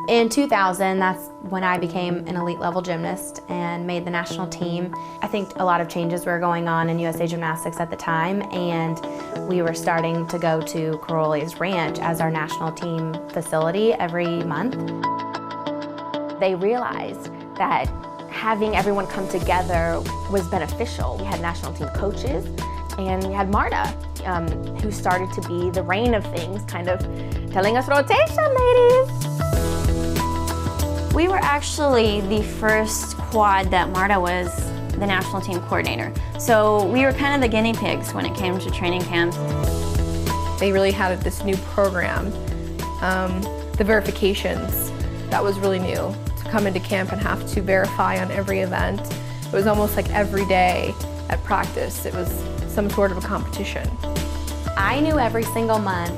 In 2000, that's when I became an elite level gymnast and made the national team. I think a lot of changes were going on in USA Gymnastics at the time, and we were starting to go to Caroli's Ranch as our national team facility every month. They realized that having everyone come together was beneficial. We had national team coaches, and we had Marta, who started to be the reign of things, kind of telling us, rotation, ladies. We were actually the first quad that Marta was the national team coordinator. So we were kind of the guinea pigs when it came to training camps. They really had this new program, the verifications. That was really new, to come into camp and have to verify on every event. It was almost like every day at practice, it was some sort of a competition. I knew every single month,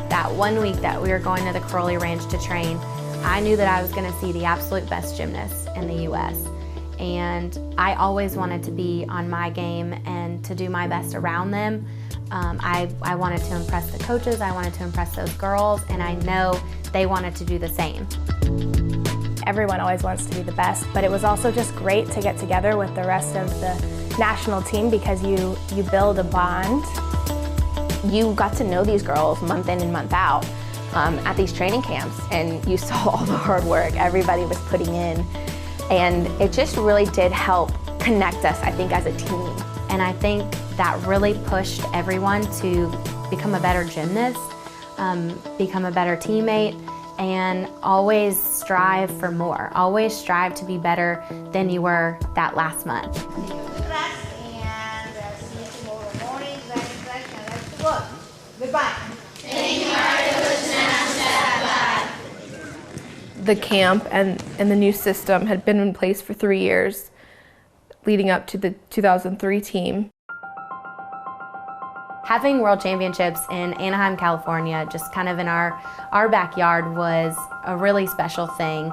that 1 week that we were going to the Caroli Ranch to train, I knew that I was going to see the absolute best gymnasts in the U.S. And I always wanted to be on my game and to do my best around them. I wanted to impress the coaches, I wanted to impress those girls, and I know they wanted to do the same. Everyone always wants to be the best, but it was also just great to get together with the rest of the national team because you build a bond. You got to know these girls month in and month out at these training camps, and you saw all the hard work everybody was putting in, and it just really did help connect us, I think, as a team. And I think that really pushed everyone to become a better gymnast, become a better teammate, and always strive for more. Always strive to be better than you were that last month. Goodbye. The camp and the new system had been in place for 3 years, leading up to the 2003 team. Having World Championships in Anaheim, California, just kind of in our backyard, was a really special thing.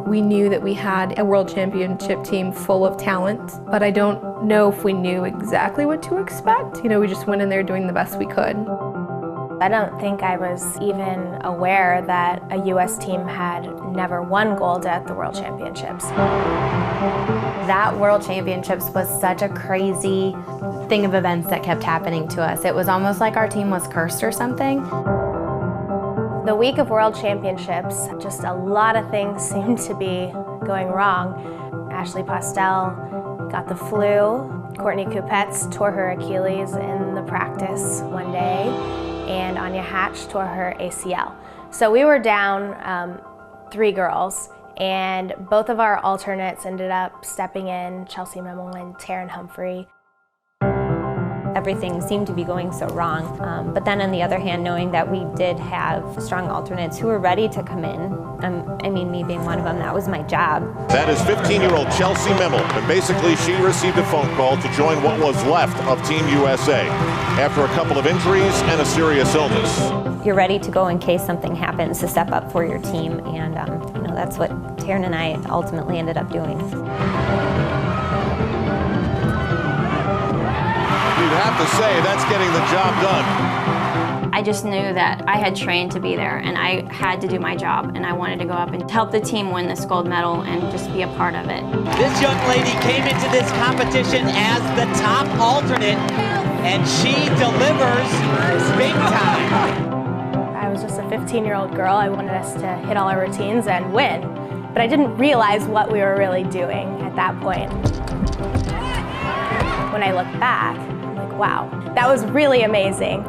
We knew that we had a World Championship team full of talent, but I don't know if we knew exactly what to expect. You know, we just went in there doing the best we could. I don't think I was even aware that a U.S. team had never won gold at the World Championships. That World Championships was such a crazy thing of events that kept happening to us. It was almost like our team was cursed or something. The week of World Championships, just a lot of things seemed to be going wrong. Ashley Postel got the flu. Courtney Kupets tore her Achilles in the practice one day, and Anya Hatch tore her ACL. So we were down 3 girls, and both of our alternates ended up stepping in, Chelsea Memel and Taryn Humphrey. Everything seemed to be going so wrong, but then on the other hand, knowing that we did have strong alternates who were ready to come in, I mean, me being one of them, that was my job. That is 15-year-old Chelsea Memel, and basically she received a phone call to join what was left of Team USA after a couple of injuries and a serious illness. You're ready to go in case something happens, to step up for your team, and you know, that's what Taryn and I ultimately ended up doing. You'd have to say that's getting the job done. I just knew that I had trained to be there and I had to do my job, and I wanted to go up and help the team win this gold medal and just be a part of it. This young lady came into this competition as the top alternate, and she delivers big time. I was just a 15-year-old girl. I wanted us to hit all our routines and win, but I didn't realize what we were really doing at that point. When I look back, I'm like, wow, that was really amazing.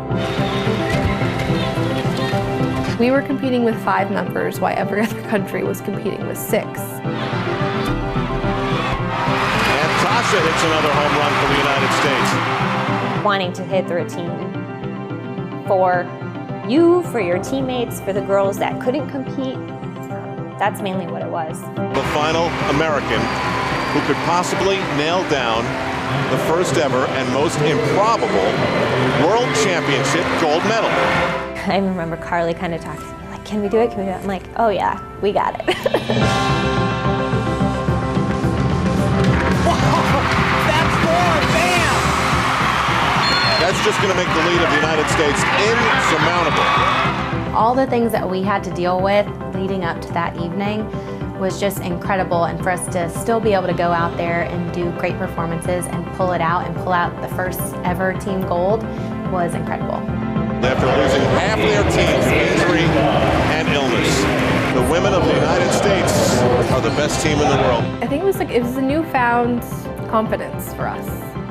We were competing with 5 members, while every other country was competing with 6. And Tasha hits another home run for the United States. Wanting to hit the routine for you, for your teammates, for the girls that couldn't compete, that's mainly what it was. The final American who could possibly nail down the first ever and most improbable World Championship gold medal. I remember Carly kind of talking to me like, can we do it, can we do it? I'm like, oh yeah, we got it. That's 4, bam! That's just going to make the lead of the United States insurmountable. All the things that we had to deal with leading up to that evening was just incredible, and for us to still be able to go out there and do great performances and pull it out and pull out the first ever team gold was incredible. After losing half their team to injury and illness, the women of the United States are the best team in the world. I think it was a newfound confidence for us.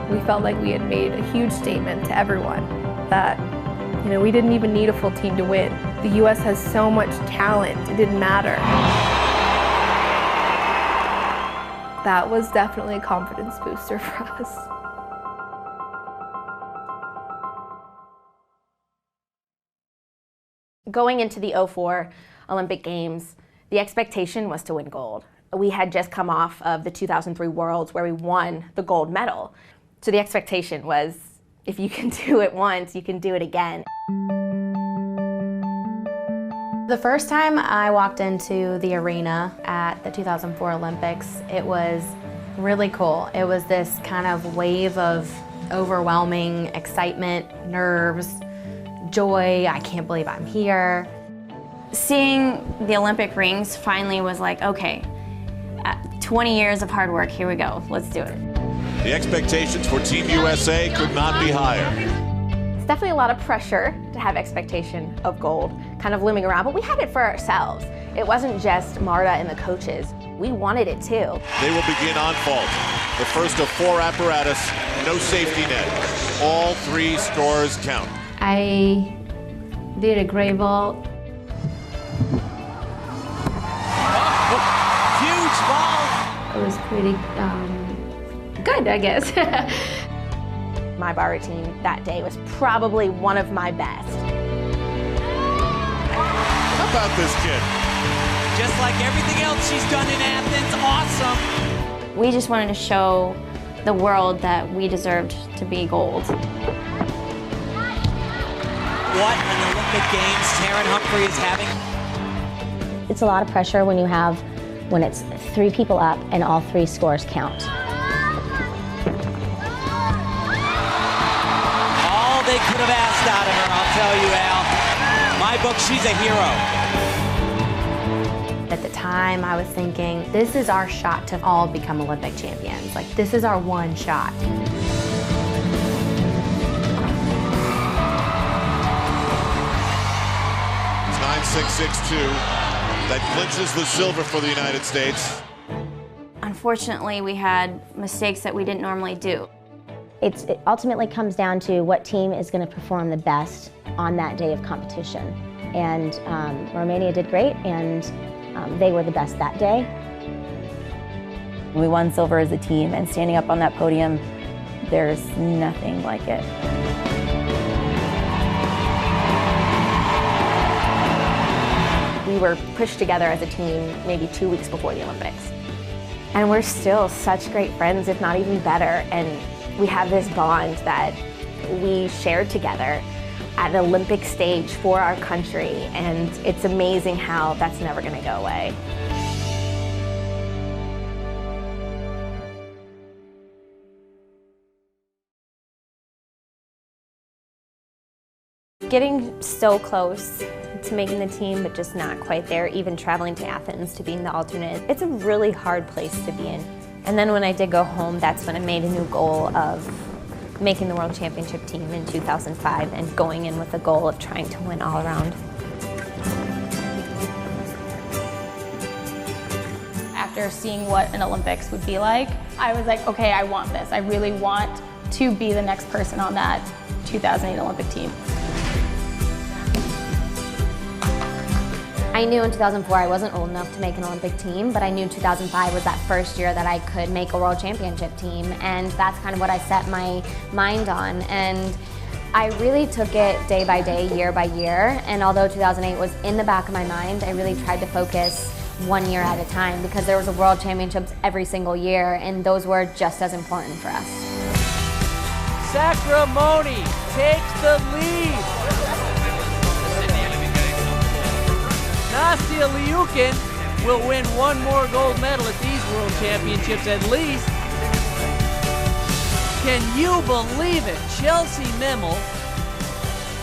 We felt like we had made a huge statement to everyone that, you know, we didn't even need a full team to win. The U.S. has so much talent, it didn't matter. That was definitely a confidence booster for us. Going into the 2004 Olympic Games, the expectation was to win gold. We had just come off of the 2003 Worlds where we won the gold medal. So the expectation was, if you can do it once, you can do it again. The first time I walked into the arena at the 2004 Olympics, it was really cool. It was this kind of wave of overwhelming excitement, nerves, joy. I can't believe I'm here. Seeing the Olympic rings finally was like, okay, 20 years of hard work, here we go, let's do it. The expectations for Team USA could not be higher. It's definitely a lot of pressure to have expectation of gold kind of looming around, but we had it for ourselves. It wasn't just Marta and the coaches. We wanted it too. They will begin on vault. The first of 4 apparatus, no safety net. All 3 scores count. I did a great vault. Huge ball. It was pretty good, I guess. My bar routine that day was probably one of my best. How about this kid? Just like everything else she's done in Athens, awesome. We just wanted to show the world that we deserved to be gold. What an Olympic Games Taryn Humphrey is having. It's a lot of pressure when it's 3 people up and all 3 scores count. All they could have asked out of her, I'll tell you, Al. My book, she's a hero. At the time, I was thinking, this is our shot to all become Olympic champions. Like, this is our one shot. It's 9.662. That clinches the silver for the United States. Unfortunately, we had mistakes that we didn't normally do. It ultimately comes down to what team is going to perform the best on that day of competition. And Romania did great, and they were the best that day. We won silver as a team, and standing up on that podium, there's nothing like it. We were pushed together as a team maybe 2 weeks before the Olympics. And we're still such great friends, if not even better, and we have this bond that we shared together at the Olympic stage for our country, and it's amazing how that's never going to go away. Getting so close to making the team, but just not quite there, even traveling to Athens to being the alternate, it's a really hard place to be in. And then when I did go home, that's when I made a new goal of making the World Championship team in 2005 and going in with the goal of trying to win all around. After seeing what an Olympics would be like, I was like, okay, I want this. I really want to be the next person on that 2008 Olympic team. I knew in 2004 I wasn't old enough to make an Olympic team, but I knew 2005 was that first year that I could make a World Championship team, and that's kind of what I set my mind on. And I really took it day by day, year by year, and although 2008 was in the back of my mind, I really tried to focus 1 year at a time because there was a World Championships every single year, and those were just as important for us. Sacramone takes the lead. Nastia Liukin will win 1 more gold medal at these World Championships at least. Can you believe it? Chelsea Memmel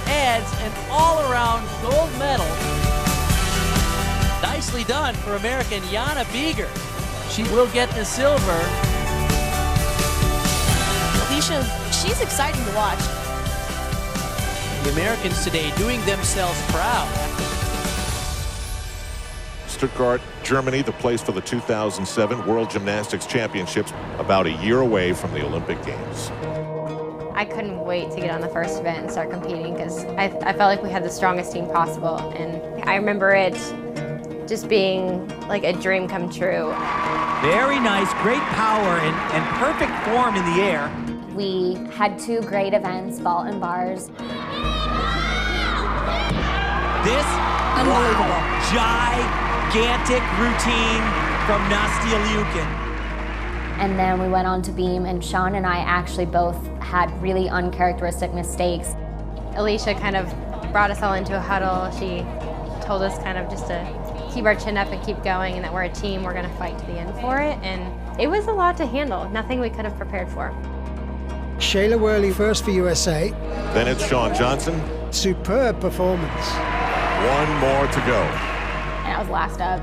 adds an all-around gold medal. Nicely done for American Jana Beeger. She will get the silver. Alicia, she's exciting to watch. The Americans today doing themselves proud. Stuttgart, Germany, the place for the 2007 World Gymnastics Championships, about a year away from the Olympic Games. I couldn't wait to get on the first event and start competing because I felt like we had the strongest team possible, and I remember it just being like a dream come true. Very nice, great power and perfect form in the air. We had 2 great events, vault and bars. This unbelievable, gigantic routine from Nastia Liukin. And then we went on to beam, and Sean and I actually both had really uncharacteristic mistakes. Alicia kind of brought us all into a huddle. She told us kind of just to keep our chin up and keep going, and that we're a team, we're going to fight to the end for it. And it was a lot to handle, nothing we could have prepared for. Shayla Worley first for USA. Then it's Shawn Johnson. Superb performance. One more to go. And I was last up.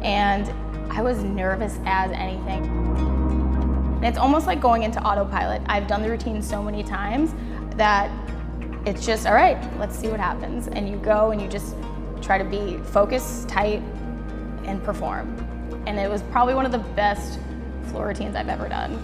And I was nervous as anything. And it's almost like going into autopilot. I've done the routine so many times that it's just, all right, let's see what happens. And you go and you just try to be focused, tight, and perform. And it was probably one of the best floor routines I've ever done.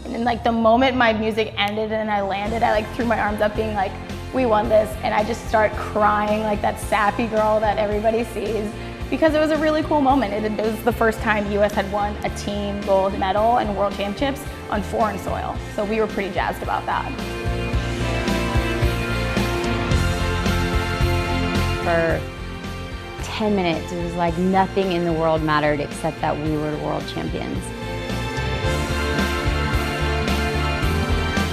And then like the moment my music ended and I landed, I like threw my arms up being like, we won this. And I just start crying like that sappy girl that everybody sees, because it was a really cool moment. It was the first time the US had won a team gold medal in World Championships on foreign soil. So we were pretty jazzed about that. For 10 minutes, it was like nothing in the world mattered except that we were world champions.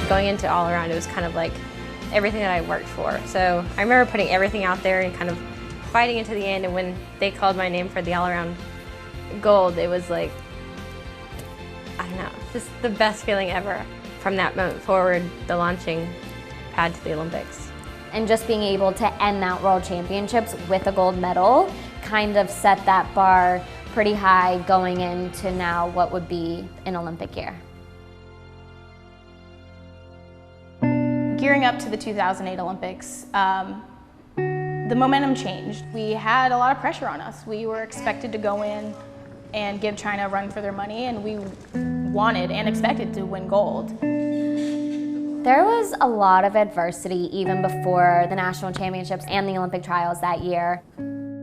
Going into all around, it was kind of like everything that I worked for. So I remember putting everything out there and kind of fighting into the end, and when they called my name for the all around gold, it was like, I don't know, just the best feeling ever. From that moment forward, the launching pad to the Olympics. And just being able to end that World Championships with a gold medal kind of set that bar pretty high going into now what would be an Olympic year. Gearing up to the 2008 Olympics, the momentum changed. We had a lot of pressure on us. We were expected to go in and give China a run for their money, and we wanted and expected to win gold. There was a lot of adversity even before the national championships and the Olympic trials that year.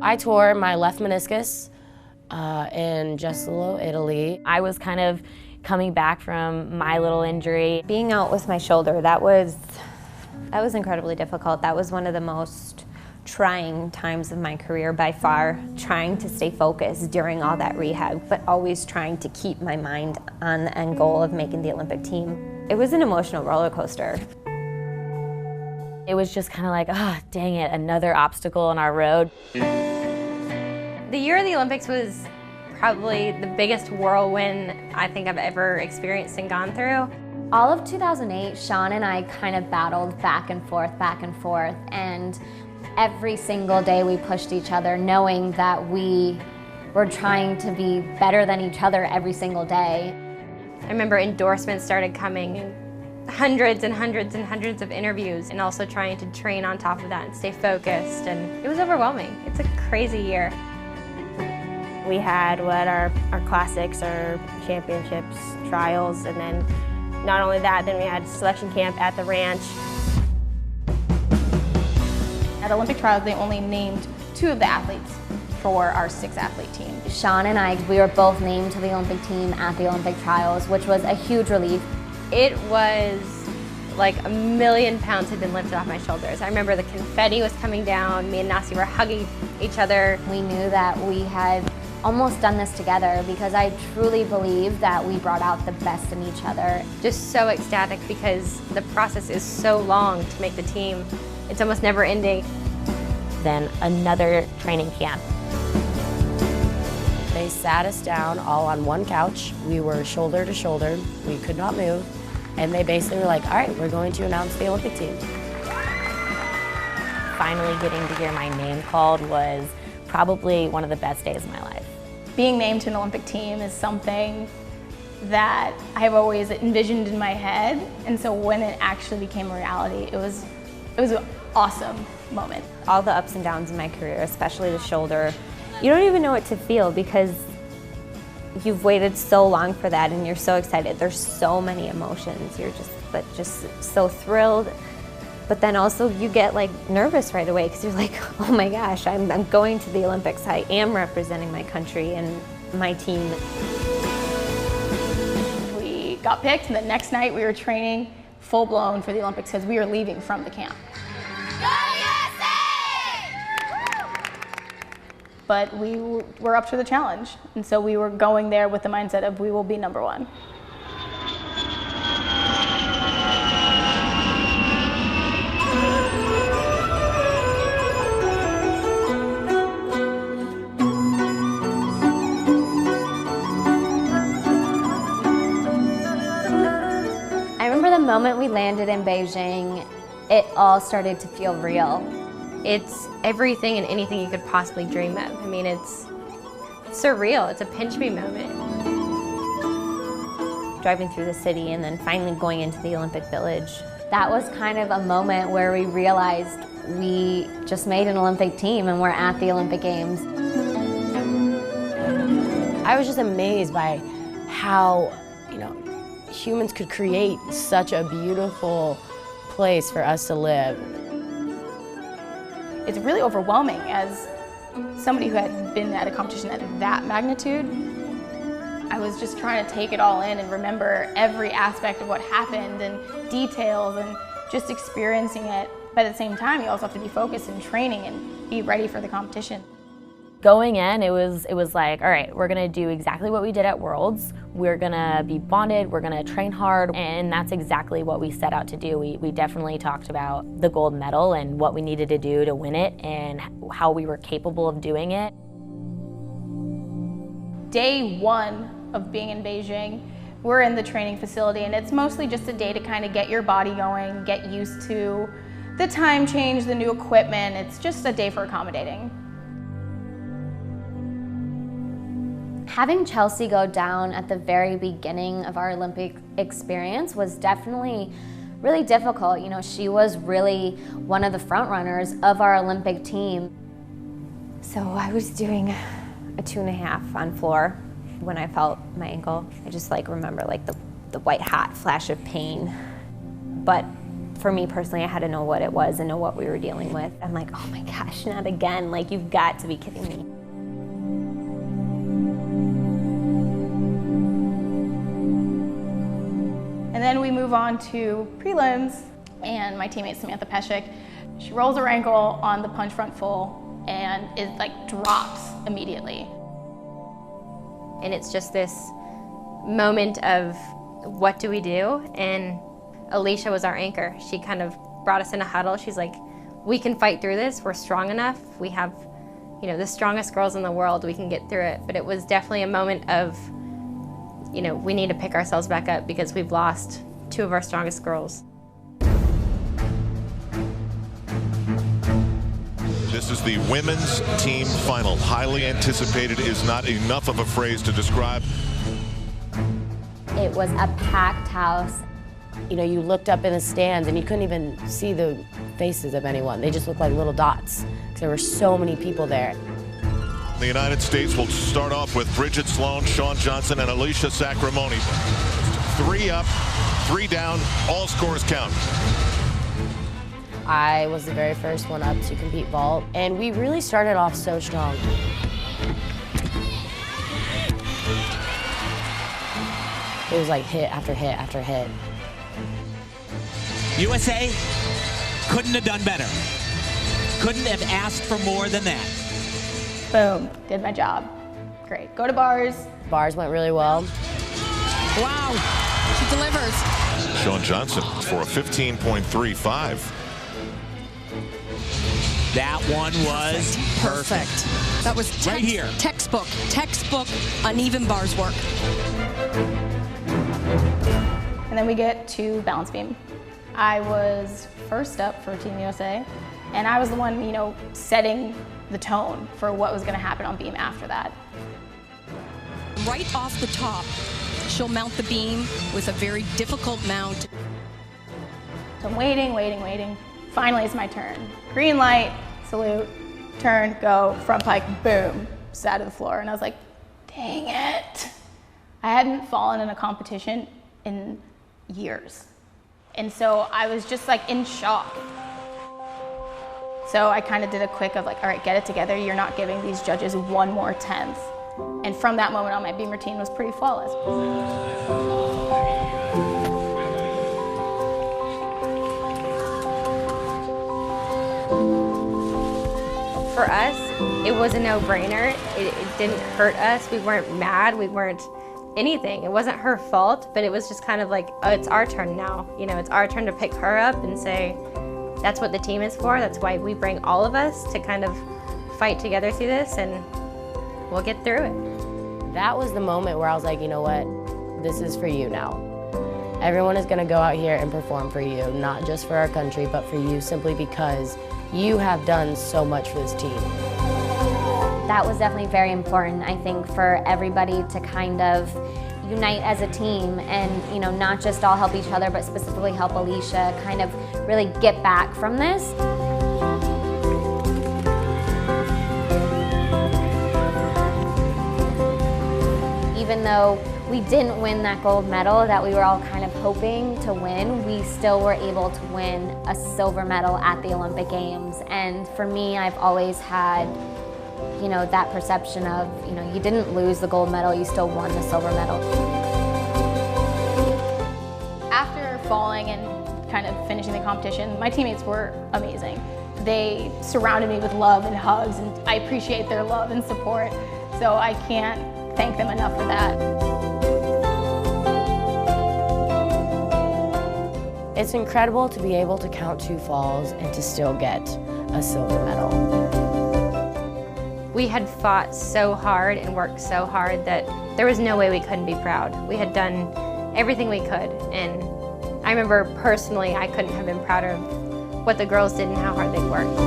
I tore my left meniscus in Jesolo, Italy. I was kind of coming back from my little injury. Being out with my shoulder, that was incredibly difficult. That was one of the most trying times of my career by far, trying to stay focused during all that rehab, but always trying to keep my mind on the end goal of making the Olympic team. It was an emotional roller coaster. It was just kind of like, ah, oh, dang it, another obstacle on our road. The year of the Olympics was probably the biggest whirlwind I think I've ever experienced and gone through. All of 2008, Sean and I kind of battled back and forth, and every single day we pushed each other, knowing that we were trying to be better than each other every single day. I remember endorsements started coming, hundreds and hundreds and hundreds of interviews, and also trying to train on top of that and stay focused, and it was overwhelming. It's a crazy year. We had our classics, our championships, trials, and then not only that, then we had selection camp at the ranch. At Olympic trials, they only named 2 of the athletes for our 6-athlete team. Sean and I, we were both named to the Olympic team at the Olympic trials, which was a huge relief. It was like 1,000,000 pounds had been lifted off my shoulders. I remember the confetti was coming down, me and Nastia were hugging each other. We knew that we had almost done this together because I truly believe that we brought out the best in each other. Just so ecstatic because the process is so long to make the team. It's almost never ending. Then another training camp. They sat us down all on one couch. We were shoulder to shoulder. We could not move. And they basically were like, all right, we're going to announce the Olympic team. Finally getting to hear my name called was probably one of the best days of my life. Being named to an Olympic team is something that I've always envisioned in my head, and so when it actually became a reality, it was an awesome moment. All the ups and downs in my career, especially the shoulder, you don't even know what to feel because you've waited so long for that and you're so excited. There's so many emotions. You're just so thrilled. But then also you get like nervous right away because you're like, oh my gosh, I'm going to the Olympics. I am representing my country and my team. We got picked, and the next night we were training full blown for the Olympics because we were leaving from the camp. But we were up to the challenge, and so we were going there with the mindset of we will be number one. I remember the moment we landed in Beijing, it all started to feel real. It's everything and anything you could possibly dream of. I mean, it's surreal. It's a pinch me moment. Driving through the city and then finally going into the Olympic Village. That was kind of a moment where we realized we just made an Olympic team and we're at the Olympic Games. I was just amazed by how, humans could create such a beautiful place for us to live. It's really overwhelming as somebody who had been at a competition at that magnitude. I was just trying to take it all in and remember every aspect of what happened and details and just experiencing it. But at the same time, you also have to be focused in training and be ready for the competition. Going in, it was like, all right, we're gonna do exactly what we did at Worlds. We're gonna be bonded, we're gonna train hard, and that's exactly what we set out to do. We definitely talked about the gold medal and what we needed to do to win it and how we were capable of doing it. Day one of being in Beijing, we're in the training facility, and it's mostly just a day to kind of get your body going, get used to the time change, the new equipment. It's just a day for accommodating. Having Chelsea go down at the very beginning of our Olympic experience was definitely really difficult. She was really one of the front runners of our Olympic team. So I was doing a 2.5 on floor when I felt my ankle. I just remember the white hot flash of pain. But for me personally, I had to know what it was and know what we were dealing with. I'm like, oh my gosh, not again. You've got to be kidding me. And then we move on to prelims, and my teammate Samantha Peshek, she rolls her ankle on the punch front full and it drops immediately. And it's just this moment of what do we do? And Alicia was our anchor. She kind of brought us in a huddle. She's like, we can fight through this. We're strong enough. We have, the strongest girls in the world. We can get through it. But it was definitely a moment of, we need to pick ourselves back up because we've lost 2 of our strongest girls. This is the women's team final. Highly anticipated is not enough of a phrase to describe. It was a packed house. You looked up in the stands and you couldn't even see the faces of anyone. They just looked like little dots because there were so many people there. The United States will start off with Bridget Sloan, Shawn Johnson, and Alicia Sacramone. 3 up, 3 down, all scores count. I was the very first one up to compete vault, and we really started off so strong. It was like hit after hit after hit. USA couldn't have done better. Couldn't have asked for more than that. Boom, did my job. Great, go to bars. Bars went really well. Wow, she delivers. Shawn Johnson for a 15.35. That one was perfect. That was right here. Textbook uneven bars work. And And then we get to balance beam. I was first up for Team USA, and I was the one, you know, setting the tone for what was going to happen on beam after that. Right off the top, she'll mount the beam with a very difficult mount. So I'm waiting, waiting, waiting. Finally, it's my turn. Green light, salute, turn, go, front pike, boom, side of the floor. And I was like, dang it. I hadn't fallen in a competition in years. And so I was just like in shock. So I kind of did a quick of like, all right, get it together. You're not giving these judges one more tenth. And from that moment on, my beam routine was pretty flawless. For us, it was a no-brainer. It didn't hurt us. We weren't mad. We weren't anything. It wasn't her fault, but it was just kind of like, oh, it's our turn now. You know, it's our turn to pick her up and say, that's what the team is for. That's why we bring all of us to kind of fight together through this, and we'll get through it. That was the moment where I was like, you know what? This is for you now. Everyone is going to go out here and perform for you, not just for our country, but for you, simply because you have done so much for this team. That was definitely very important, I think, for everybody to kind of unite as a team and, you know, not just all help each other, but specifically help Alicia kind of really get back from this. Even though we didn't win that gold medal that we were all kind of hoping to win, we still were able to win a silver medal at the Olympic Games. And for me, I've always had, you know, that perception of, you know, you didn't lose the gold medal, you still won the silver medal. After falling and kind of finishing the competition, my teammates were amazing. They surrounded me with love and hugs, and I appreciate their love and support. So I can't thank them enough for that. It's incredible to be able to count 2 falls and to still get a silver medal. We had fought so hard and worked so hard that there was no way we couldn't be proud. We had done everything we could, and I remember personally I couldn't have been prouder of what the girls did and how hard they worked.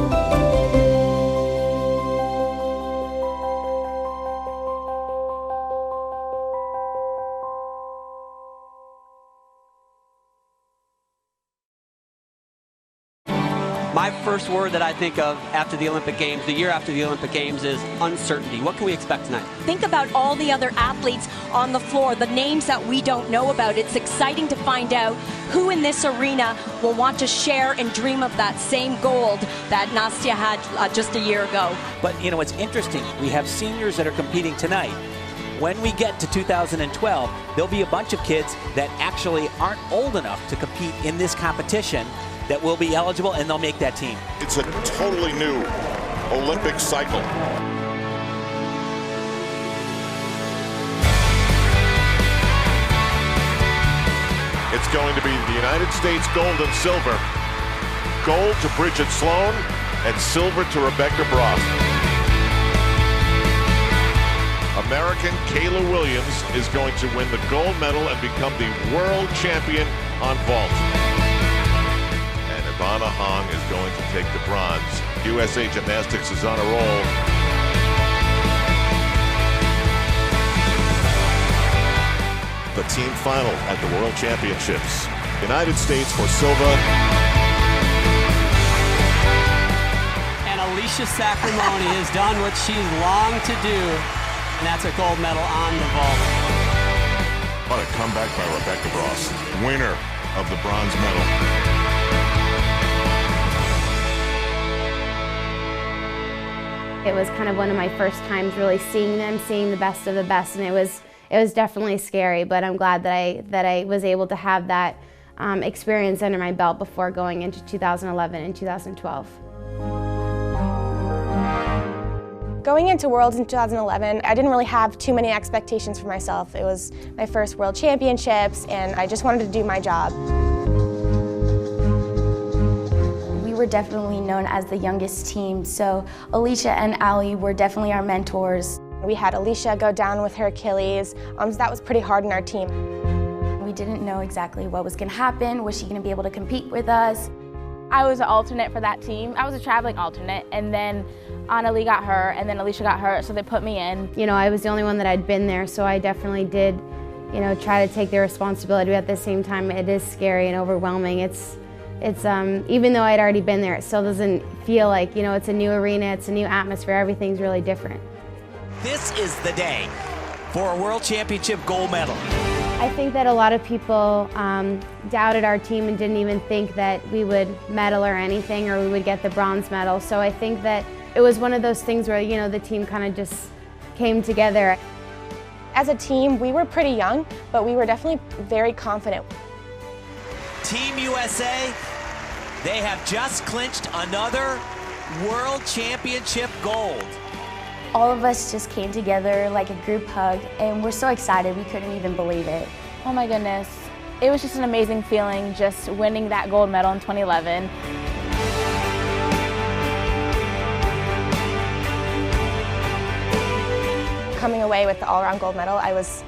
My first word that I think of after the Olympic Games, the year after the Olympic Games, is uncertainty. What can we expect tonight? Think about all the other athletes on the floor, the names that we don't know about. It's exciting to find out who in this arena will want to share and dream of that same gold that Nastya had just a year ago. But, you know, it's interesting. We have seniors that are competing tonight. When we get to 2012, there'll be a bunch of kids that actually aren't old enough to compete in this competition that will be eligible, and they'll make that team. It's a totally new Olympic cycle. It's going to be the United States gold and silver. Gold to Bridget Sloan and silver to Rebecca Bross. American Kayla Williams is going to win the gold medal and become the world champion on vault. And Ivana Hong is going to take the bronze. USA Gymnastics is on a roll. The team final at the World Championships. United States for silver. And Alicia Sacramone has done what she's longed to do, and that's a gold medal on the vault. What a comeback by Rebecca Bross, winner of the bronze medal. It was kind of one of my first times really seeing them, seeing the best of the best, and it was definitely scary, but I'm glad that I was able to have that experience under my belt before going into 2011 and 2012. Going into Worlds in 2011, I didn't really have too many expectations for myself. It was my first World Championships, and I just wanted to do my job. We were definitely known as the youngest team, so Alicia and Ali were definitely our mentors. We had Alicia go down with her Achilles, so that was pretty hard on our team. We didn't know exactly what was going to happen. Was she going to be able to compete with us? I was an alternate for that team. I was a traveling alternate, and then Annalie got hurt, and then Alicia got hurt, so they put me in. You know, I was the only one that had been there, so I definitely did, you know, try to take the responsibility, but at the same time, it is scary and overwhelming. It's even though I'd already been there, it still doesn't feel like, you know, it's a new arena, it's a new atmosphere, everything's really different. This is the day for a World Championship gold medal. I think that a lot of people doubted our team and didn't even think that we would medal or anything, or we would get the bronze medal. So I think that it was one of those things where, you know, the team kind of just came together. As a team, we were pretty young, but we were definitely very confident. Team USA, they have just clinched another World Championship gold. All of us just came together like a group hug, and we're so excited we couldn't even believe it. Oh my goodness. It was just an amazing feeling just winning that gold medal in 2011. Coming away with the all-around gold medal, I was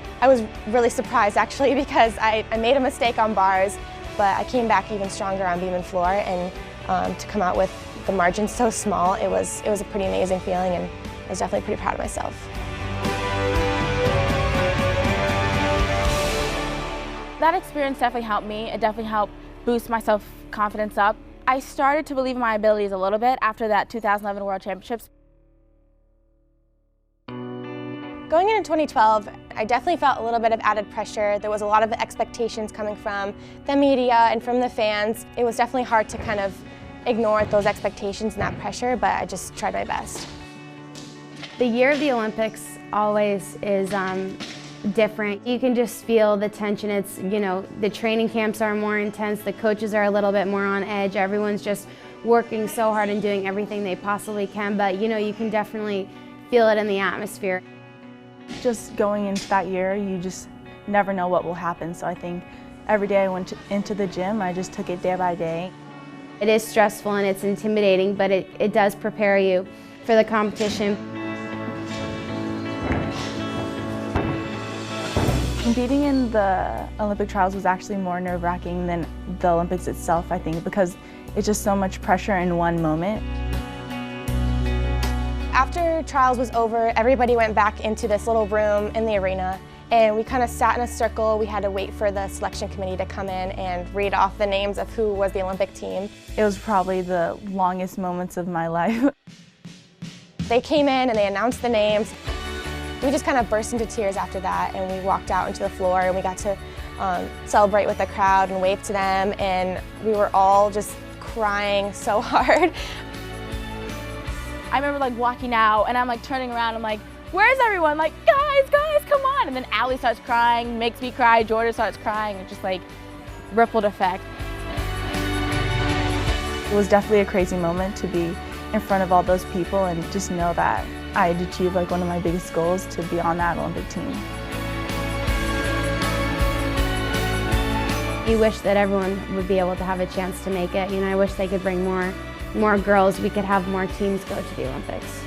really surprised actually, because I made a mistake on bars, but I came back even stronger on beam and floor, and to come out with the margin so small, it was a pretty amazing feeling, and I was definitely pretty proud of myself. That experience definitely helped me. It definitely helped boost my self-confidence up. I started to believe in my abilities a little bit after that 2011 World Championships. Going into 2012, I definitely felt a little bit of added pressure. There was a lot of expectations coming from the media and from the fans. It was definitely hard to kind of ignore those expectations and that pressure, but I just tried my best. The year of the Olympics always is different. You can just feel the tension. It's, you know, the training camps are more intense, the coaches are a little bit more on edge, everyone's just working so hard and doing everything they possibly can, but you know, you can definitely feel it in the atmosphere. Just going into that year, you just never know what will happen, so I think every day I went into the gym, I just took it day by day. It is stressful and it's intimidating, but it does prepare you for the competition. Competing in the Olympic trials was actually more nerve-wracking than the Olympics itself, I think, because it's just so much pressure in one moment. After trials was over, everybody went back into this little room in the arena, and we kind of sat in a circle. We had to wait for the selection committee to come in and read off the names of who was the Olympic team. It was probably the longest moments of my life. They came in and they announced the names. We just kind of burst into tears after that, and we walked out into the floor, and we got to celebrate with the crowd and wave to them, and we were all just crying so hard. I remember like walking out, and I'm like turning around, I'm like, where's everyone? Like, guys, come on. And then Allie starts crying, makes me cry, Jordan starts crying, and just like rippled effect. It was definitely a crazy moment to be in front of all those people and just know that I had achieved like one of my biggest goals, to be on that Olympic team. You wish that everyone would be able to have a chance to make it. You know, I wish they could bring more girls. We could have more teams go to the Olympics.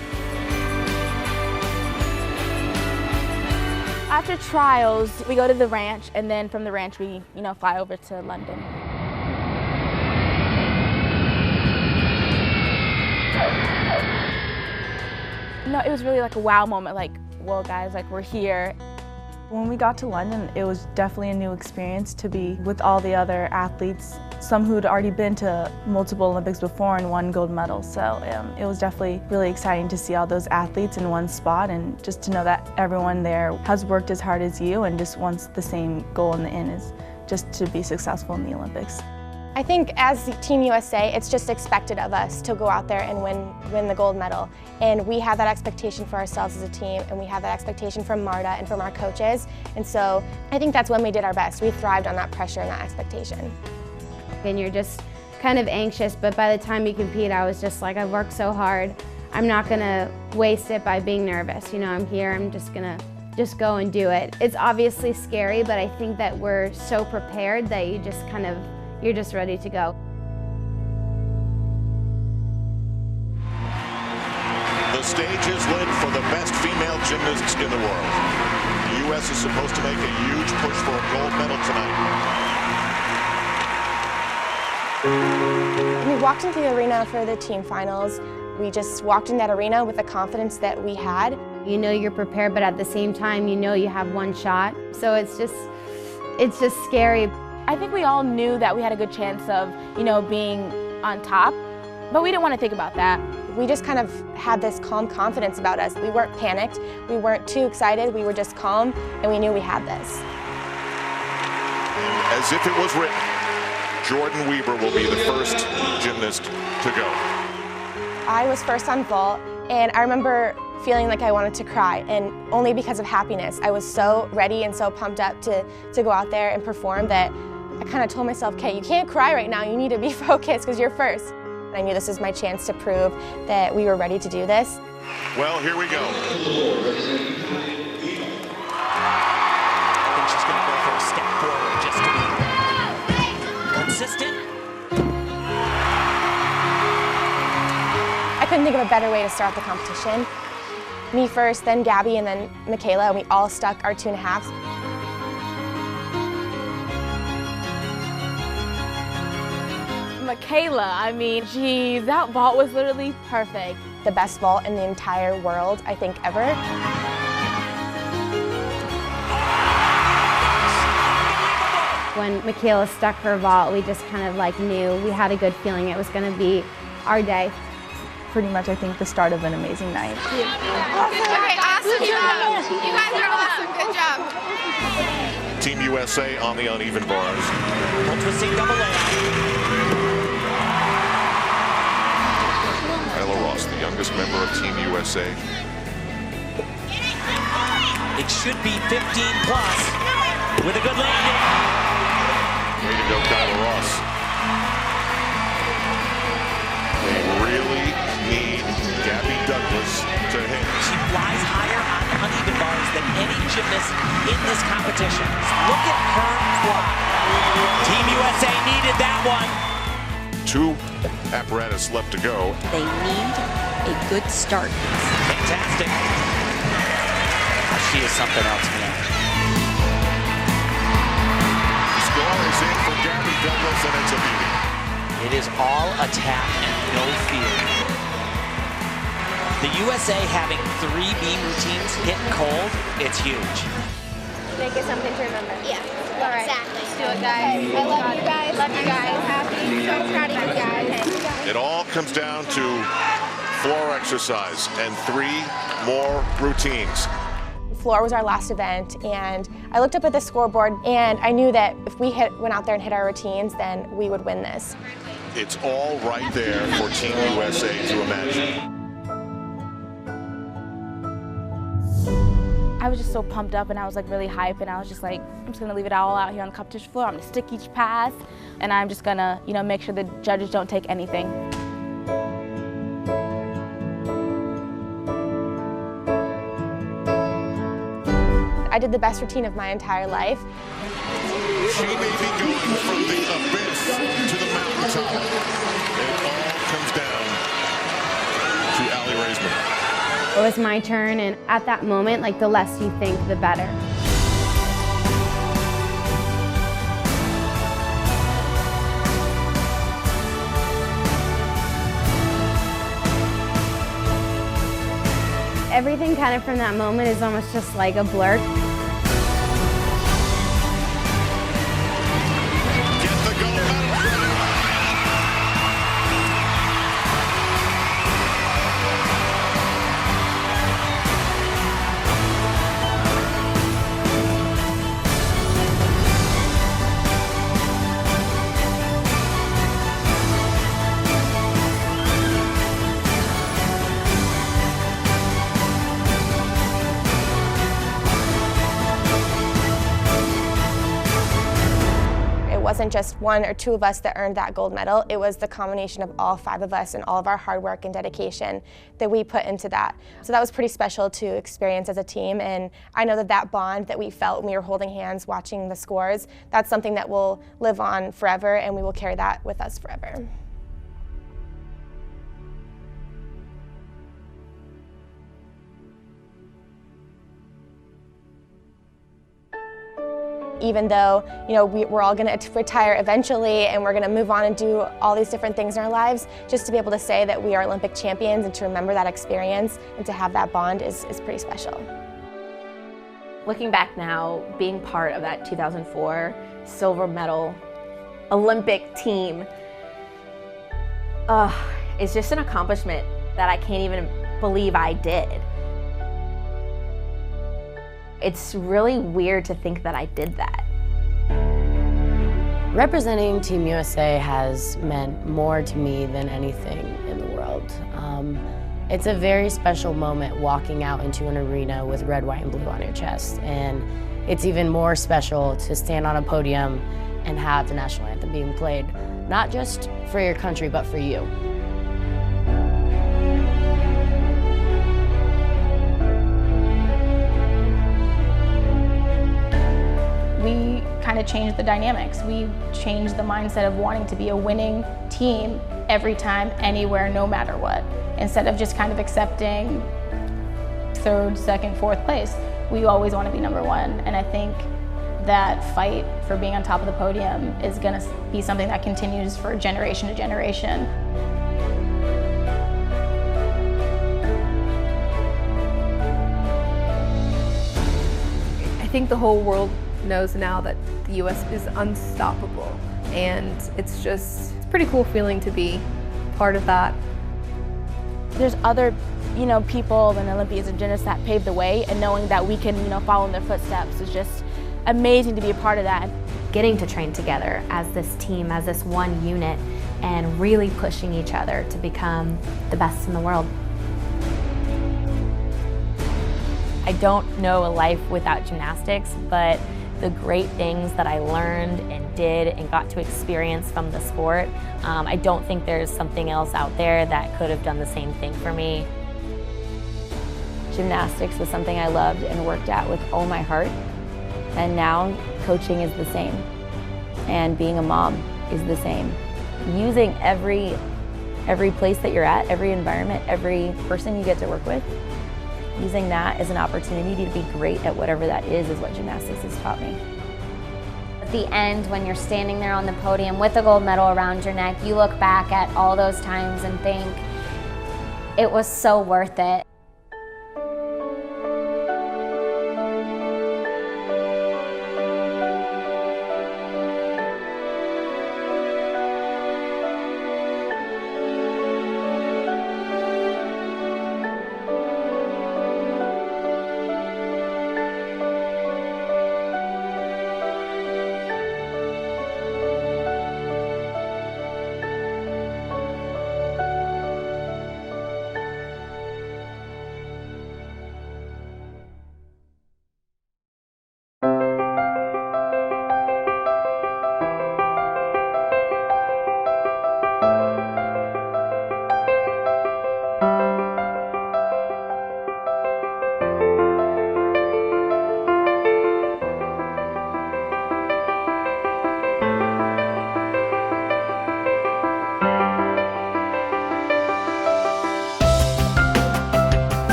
After trials, we go to the ranch, and then from the ranch we, you know, fly over to London. No, it was really like a wow moment, like, whoa guys, like we're here. When we got to London, it was definitely a new experience to be with all the other athletes, some who'd already been to multiple Olympics before and won gold medals. So it was definitely really exciting to see all those athletes in one spot, and just to know that everyone there has worked as hard as you and just wants the same goal in the end, is just to be successful in the Olympics. I think as Team USA, it's just expected of us to go out there and win the gold medal. And we have that expectation for ourselves as a team, and we have that expectation from Marta and from our coaches. And so I think that's when we did our best. We thrived on that pressure and that expectation. And you're just kind of anxious, but by the time you compete, I was just like, I've worked so hard. I'm not gonna waste it by being nervous. You know, I'm here, I'm just gonna go and do it. It's obviously scary, but I think that we're so prepared that you just kind of, you're just ready to go. The stage is lit for the best female gymnasts in the world. U.S. is supposed to make a huge push for a gold medal tonight. When we walked into the arena for the team finals, we just walked in that arena with the confidence that we had. You know you're prepared, but at the same time, you know you have one shot. So it's just scary. I think we all knew that we had a good chance of, being on top, but we didn't want to think about that. We just kind of had this calm confidence about us. We weren't panicked, we weren't too excited, we were just calm, and we knew we had this. As if it was written, Jordan Weber will be the first gymnast to go. I was first on vault, and I remember feeling like I wanted to cry, and only because of happiness. I was so ready and so pumped up to go out there and perform that I kind of told myself, okay, you can't cry right now, you need to be focused because you're first. I knew this was my chance to prove that we were ready to do this. Well, here we go. I think she's going to go for a step forward just to be consistent. I couldn't think of a better way to start the competition. Me first, then Gabby, and then Michaela, and we all stuck our 2.5s. Michaela, I mean, geez, that vault was literally perfect. The best vault in the entire world, I think, ever. When Michaela stuck her vault, we just kind of knew, we had a good feeling it was going to be our day. Pretty much, I think, the start of an amazing night. Awesome. Okay, awesome job. You guys are awesome. Good job. Team USA on the uneven bars. Twisting double leg. The youngest member of Team USA. It should be 15 plus with a good landing. Way to go, Kyla Ross. They really need Gabby Douglas to hit. She flies higher on uneven bars than any gymnast in this competition. Look at her fly. Team USA needed that one. 2 apparatus left to go. They need a good start. Fantastic. She is something else, man. The score is in for Gabby Douglas, and it's a beauty. It is all attack and no fear. The USA having 3 beam routines hit cold, it's huge. Make it something to remember. Yeah, All right. exactly. Let's do it, guys. I love you guys. Love you guys. So happy. So proud of you guys. It all comes down to floor exercise and 3 more routines. Floor was our last event, and I looked up at the scoreboard, and I knew that if we went out there and hit our routines, then we would win this. It's all right there for Team USA to imagine. I was just so pumped up, and I was really hyped, and I was just I'm just gonna leave it all out here on the competition floor. I'm gonna stick each pass, and I'm just gonna, make sure the judges don't take anything. I did the best routine of my entire life. She may be going from the abyss to the mountaintop. It all comes down to Allie Raisman. It was my turn, and at that moment, the less you think, the better. Everything kind of from that moment is almost just like a blur. It wasn't just 1 or 2 of us that earned that gold medal. It was the combination of all 5 of us and all of our hard work and dedication that we put into that. So that was pretty special to experience as a team, and I know that that bond that we felt when we were holding hands watching the scores, that's something that will live on forever, and we will carry that with us forever. Even though, we're all going to retire eventually and we're going to move on and do all these different things in our lives, just to be able to say that we are Olympic champions and to remember that experience and to have that bond is pretty special. Looking back now, being part of that 2004 silver medal Olympic team, it's just an accomplishment that I can't even believe I did. It's really weird to think that I did that. Representing Team USA has meant more to me than anything in the world. It's a very special moment walking out into an arena with red, white, and blue on your chest. And it's even more special to stand on a podium and have the national anthem being played, not just for your country, but for you. We kind of changed the dynamics. We changed the mindset of wanting to be a winning team every time, anywhere, no matter what. Instead of just kind of accepting third, second, fourth place, we always want to be number one. And I think that fight for being on top of the podium is going to be something that continues for generation to generation. I think the whole world knows now that the US is unstoppable, and it's a pretty cool feeling to be part of that. There's other, people and Olympians and gymnasts that paved the way, and knowing that we can, follow in their footsteps is just amazing to be a part of that. Getting to train together as this team, as this one unit, and really pushing each other to become the best in the world. I don't know a life without gymnastics, but the great things that I learned and did and got to experience from the sport, I don't think there's something else out there that could have done the same thing for me. Gymnastics was something I loved and worked at with all my heart, and now coaching is the same, and being a mom is the same. Using every place that you're at, every environment, every person you get to work with, using that as an opportunity to be great at whatever that is what gymnastics has taught me. At the end, when you're standing there on the podium with a gold medal around your neck, you look back at all those times and think, it was so worth it.